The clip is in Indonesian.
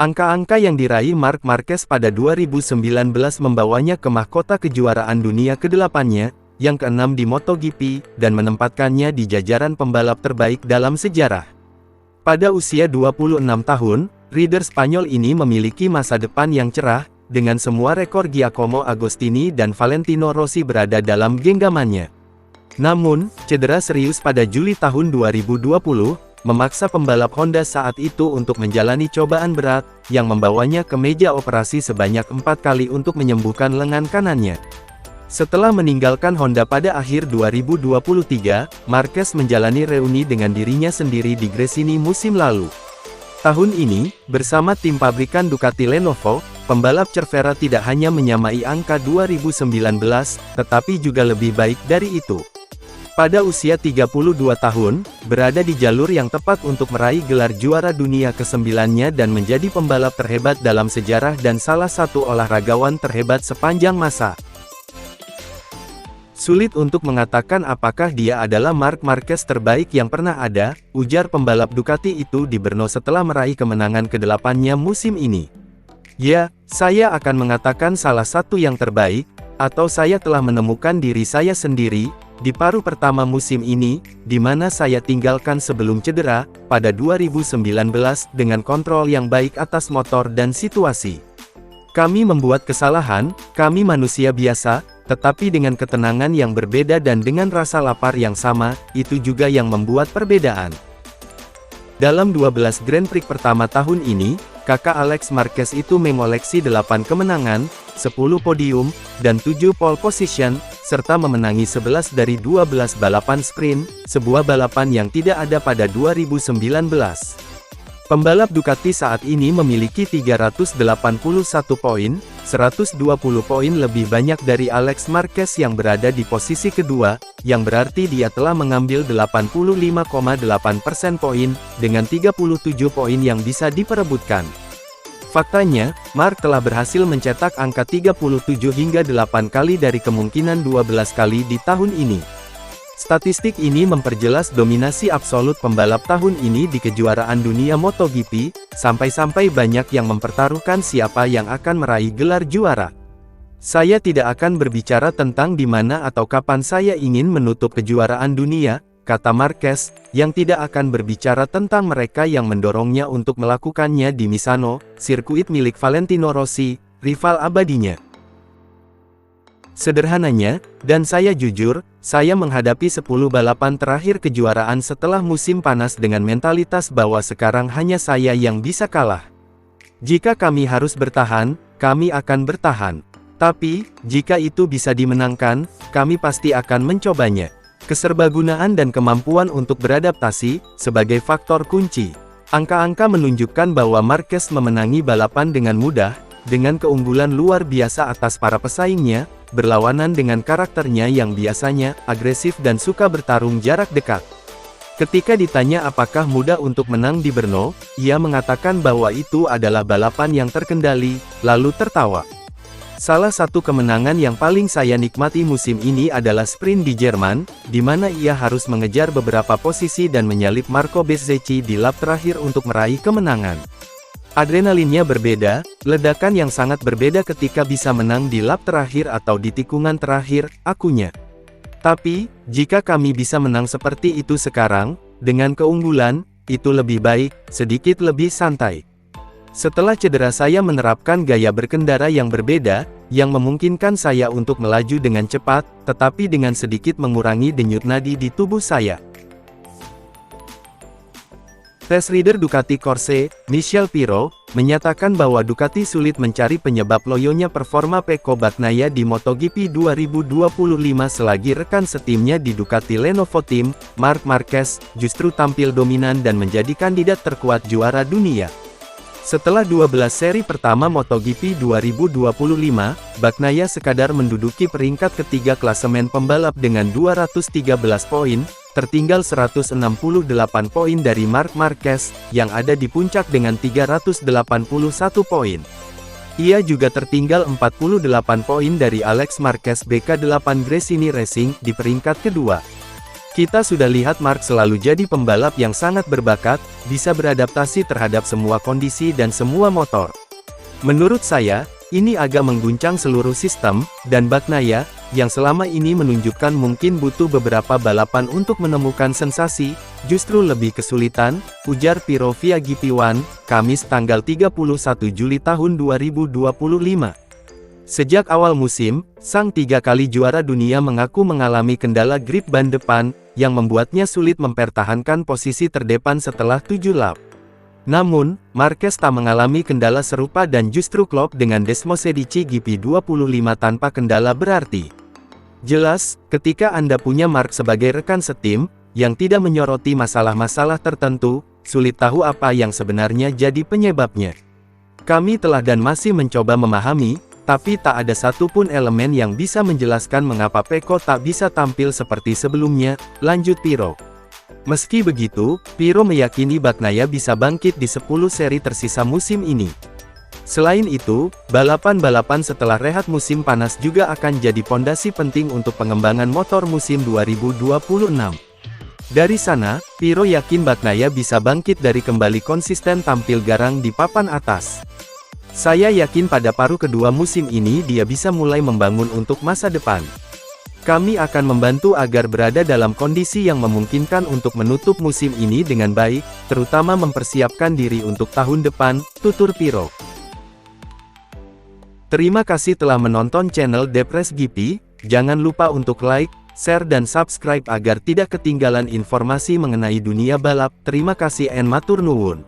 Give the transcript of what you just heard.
Angka-angka yang diraih Marc Marquez pada 2019 membawanya ke mahkota kejuaraan dunia ke-8-nya, yang ke-6 di MotoGP, dan menempatkannya di jajaran pembalap terbaik dalam sejarah. Pada usia 26 tahun, rider Spanyol ini memiliki masa depan yang cerah, dengan semua rekor Giacomo Agostini dan Valentino Rossi berada dalam genggamannya. Namun, cedera serius pada Juli tahun 2020, memaksa pembalap Honda saat itu untuk menjalani cobaan berat, yang membawanya ke meja operasi sebanyak 4 kali untuk menyembuhkan lengan kanannya. Setelah meninggalkan Honda pada akhir 2023, Marquez menjalani reuni dengan dirinya sendiri di Gresini musim lalu. Tahun ini, bersama tim pabrikan Ducati Lenovo, pembalap Cervera tidak hanya menyamai angka 2019, tetapi juga lebih baik dari itu. Pada usia 32 tahun, berada di jalur yang tepat untuk meraih gelar juara dunia ke-9-nya dan menjadi pembalap terhebat dalam sejarah dan salah satu olahragawan terhebat sepanjang masa. Sulit untuk mengatakan apakah dia adalah Marc Marquez terbaik yang pernah ada, ujar pembalap Ducati itu di Brno setelah meraih kemenangan ke-8-nya musim ini. Ya, saya akan mengatakan salah satu yang terbaik, atau saya telah menemukan diri saya sendiri, di paruh pertama musim ini, di mana saya tinggalkan sebelum cedera, pada 2019 dengan kontrol yang baik atas motor dan situasi. Kami membuat kesalahan, kami manusia biasa, tetapi dengan ketenangan yang berbeda dan dengan rasa lapar yang sama, itu juga yang membuat perbedaan. Dalam 12 Grand Prix pertama tahun ini, kakak Alex Marquez itu mengoleksi 8 kemenangan, 10 podium, dan 7 pole position, serta memenangi 11 dari 12 balapan sprint, sebuah balapan yang tidak ada pada 2019. Pembalap Ducati saat ini memiliki 381 poin, 120 poin lebih banyak dari Alex Marquez yang berada di posisi kedua, yang berarti dia telah mengambil 85,8% poin, dengan 37 poin yang bisa diperebutkan. Faktanya, Marc telah berhasil mencetak angka 37 hingga 8 kali dari kemungkinan 12 kali di tahun ini. Statistik ini memperjelas dominasi absolut pembalap tahun ini di kejuaraan dunia MotoGP, sampai-sampai banyak yang mempertaruhkan siapa yang akan meraih gelar juara. Saya tidak akan berbicara tentang di mana atau kapan saya ingin menutup kejuaraan dunia, kata Marquez, yang tidak akan berbicara tentang mereka yang mendorongnya untuk melakukannya di Misano, sirkuit milik Valentino Rossi, rival abadinya. Sederhananya, dan saya jujur, saya menghadapi 10 balapan terakhir kejuaraan setelah musim panas dengan mentalitas bahwa sekarang hanya saya yang bisa kalah. Jika kami harus bertahan, kami akan bertahan. Tapi, jika itu bisa dimenangkan, kami pasti akan mencobanya. Keserbagunaan dan kemampuan untuk beradaptasi, sebagai faktor kunci. Angka-angka menunjukkan bahwa Marquez memenangi balapan dengan mudah, dengan keunggulan luar biasa atas para pesaingnya, berlawanan dengan karakternya yang biasanya agresif dan suka bertarung jarak dekat. Ketika ditanya apakah mudah untuk menang di Brno, ia mengatakan bahwa itu adalah balapan yang terkendali, lalu tertawa. Salah satu kemenangan yang paling saya nikmati musim ini adalah sprint di Jerman, di mana ia harus mengejar beberapa posisi dan menyalip Marco Bezzecchi di lap terakhir untuk meraih kemenangan. Adrenalinnya berbeda, ledakan yang sangat berbeda ketika bisa menang di lap terakhir atau di tikungan terakhir, akunya. Tapi, jika kami bisa menang seperti itu sekarang, dengan keunggulan, itu lebih baik, sedikit lebih santai. Setelah cedera saya menerapkan gaya berkendara yang berbeda, yang memungkinkan saya untuk melaju dengan cepat, tetapi dengan sedikit mengurangi denyut nadi di tubuh saya. Test rider Ducati Corse, Michel Pirro, menyatakan bahwa Ducati sulit mencari penyebab loyonya performa Pecco Bagnaia di MotoGP 2025 selagi rekan setimnya di Ducati Lenovo Team, Marc Marquez, justru tampil dominan dan menjadi kandidat terkuat juara dunia. Setelah 12 seri pertama MotoGP 2025, Bagnaia sekadar menduduki peringkat ketiga klasemen pembalap dengan 213 poin, tertinggal 168 poin dari Marc Marquez, yang ada di puncak dengan 381 poin. Ia juga tertinggal 48 poin dari Alex Marquez BK8 Gresini Racing, di peringkat kedua. Kita sudah lihat Mark selalu jadi pembalap yang sangat berbakat, bisa beradaptasi terhadap semua kondisi dan semua motor. Menurut saya, ini agak mengguncang seluruh sistem, dan Bagnaia, yang selama ini menunjukkan mungkin butuh beberapa balapan untuk menemukan sensasi, justru lebih kesulitan, ujar Pirro via GP1, Kamis tanggal 31 Juli tahun 2025. Sejak awal musim, sang 3 kali juara dunia mengaku mengalami kendala grip ban depan, yang membuatnya sulit mempertahankan posisi terdepan setelah 7 lap. Namun, Marquez tak mengalami kendala serupa dan justru klop dengan Desmosedici GP25 tanpa kendala berarti. Jelas, ketika Anda punya Mark sebagai rekan setim, yang tidak menyoroti masalah-masalah tertentu, sulit tahu apa yang sebenarnya jadi penyebabnya. Kami telah dan masih mencoba memahami, tapi tak ada satupun elemen yang bisa menjelaskan mengapa Pecco tak bisa tampil seperti sebelumnya, lanjut Pirro. Meski begitu, Pirro meyakini Bagnaia bisa bangkit di 10 seri tersisa musim ini. Selain itu, balapan-balapan setelah rehat musim panas juga akan jadi pondasi penting untuk pengembangan motor musim 2026. Dari sana, Pirro yakin Bagnaia bisa bangkit dari kembali konsisten tampil garang di papan atas. Saya yakin pada paruh kedua musim ini dia bisa mulai membangun untuk masa depan. Kami akan membantu agar berada dalam kondisi yang memungkinkan untuk menutup musim ini dengan baik, terutama mempersiapkan diri untuk tahun depan, tutur Pirro. Terima kasih telah menonton channel Depres GP, jangan lupa untuk like, share dan subscribe agar tidak ketinggalan informasi mengenai dunia balap. Terima kasih and matur nuwun.